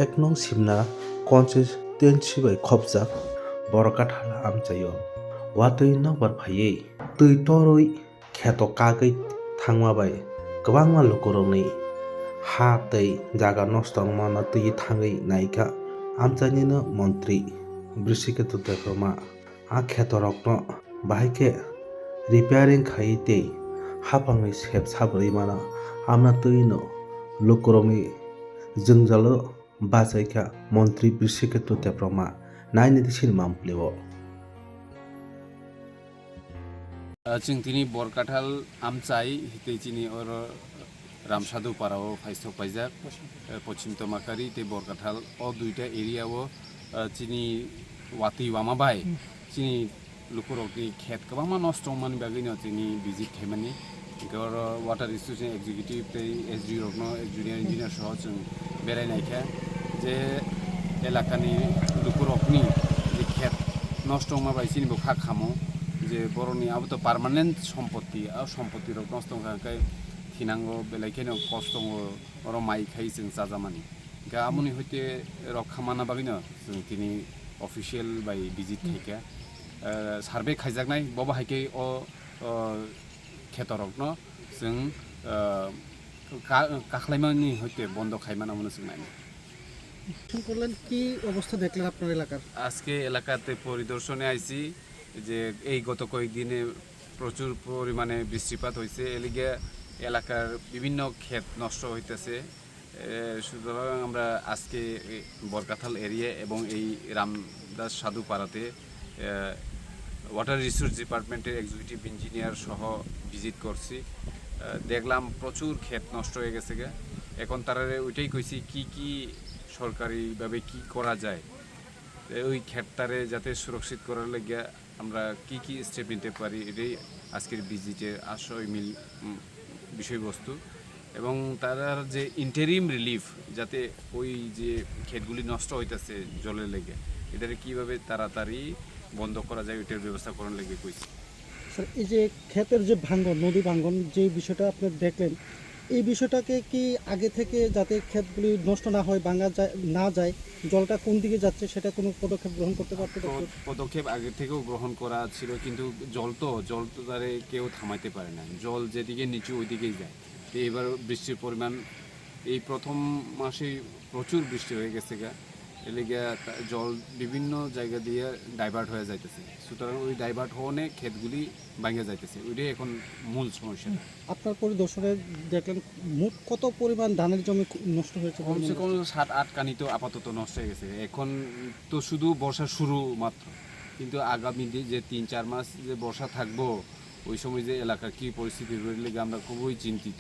1 nong simna constituency bai khopjak Borakathal amchaio watui nokbar phaiye tui torui kheto kagui thangma bai kwbangma lukurokni ha tei jaga nosto wngmano tui thangui naika amchaini no montri Brisiketu Debroma a khetorokno bahaike repairing khai tei hapangui sep sabrui mano amna tui no lukurokni jwngjalo bachaika montri Brisiketu Debroma naini disini mamplio जों दिनै बरकाथाल आमचाइ हितै चिनि और रामसाधु पाराव फाइसक पाइजाक पश्चिम तमाकारि ते बरकाथाल ओ दुइटा एरियाव चिनि वाति वामाबाय चिनि लुकुरकनि खेत गोबां नष्ट मानि बागैनो चिनि भिजिट खायमानि गौर वाटार रिसोर्स एक्जिक्युटिभ ते एसडि रकनो जुनियर इन्जिनियर सह जों बेरायनायखा जे एलाकानि लुकुरकनि जे खेत नष्ट माबाय चिनि बखा खामो जे बर'नि आबोथ' पार्मानेन्ट सम्पत्ति सम्पत्ति रक नष्ट खाय थिनांगो बेलायखायनो खस्थ' अर माइ खाय जों जाजामानि गामनि हयते रक्षा माना बागैनो जों दिनै अफिसियेल बाय भिजिट खायखा सार्भे खायजानाय बबा हायके अ खेतरकनो जों काखलायमानि हयते बन्द खायमाना मने जों नायनो করলেন কি অবস্থা দেখলেন আপনার এলাকার আজকে এলাকাতে পরিদর্শনে আইছি যে এই গত কয়েকদিনে প্রচুর পরিমাণে বৃষ্টিপাত হয়েছে এলিগে এলাকার বিভিন্ন ক্ষেত নষ্ট হইতেছে সুতরাং আমরা আজকে বরকাথাল এরিয়া এবং এই রামদাস সাধু পাড়াতে ওয়াটার রিসোর্স ডিপার্টমেন্টের এক্সিকিউটিভ ইঞ্জিনিয়ার সহ ভিজিট করছি দেখলাম প্রচুর ক্ষেত নষ্ট হয়ে গেছে এখন তারা ওইটাই কইছি কি সরকারিভাবে কি করা যায় ওই ক্ষেতটারে যাতে সুরক্ষিত করার লাগিয়া আমরা কি স্টেপ নিতে পারি এটাই আজকের ভিজিটের আশয় মিল বিষয়বস্তু এবং তারা যে ইন্টারিম রিলিফ যাতে ওই যে ক্ষেতগুলি নষ্ট হইতেছে জলের লেগে এটারে কীভাবে তাড়াতাড়ি বন্ধ করা যায় ওইটার ব্যবস্থা করার লেগে কইছি স্যার এই যে ক্ষেতের যে ভাঙ্গন নদী ভাঙ্গন যে বিষয়টা আপনি দেখলেন এই বিষয়টাকে কি আগে থেকে যাতে ক্ষেতগুলি নষ্ট না হয় ভাঙা না যায় জলটা কোন দিকে যাচ্ছে সেটা কোনো পদক্ষেপ গ্রহণ করতে পারতো পদক্ষেপ আগে থেকেও গ্রহণ করা ছিল কিন্তু জল তো তারে কেউ থামাইতে পারে না জল যেদিকে নিচু ওই দিকেই যায় তো এবার বৃষ্টির পরিমাণ এই প্রথম মাসেই প্রচুর বৃষ্টি হয়ে গেছে এলিগে জল বিভিন্ন জায়গা দিয়ে ডাইভার্ট হয়ে যাইতেছে সুতরাং ওই ডাইভার্ট হওয়ানে ক্ষেতগুলি ভাঙে যাইতেছে ওইটাই এখন মূল সমস্যা আপনার পরিদর্শনে দেখলেন মোট কত পরিমাণ ধানের জমি নষ্ট হয়েছে কমসে কম 7-8 কানি তো আপাতত নষ্ট হয়ে গেছে এখন তো শুধু বর্ষা শুরু মাত্র কিন্তু আগামী যে 3-4 মাস যে বর্ষা থাকবো ওই সময় যে এলাকার কী পরিস্থিতি রইলে আমরা খুবই চিন্তিত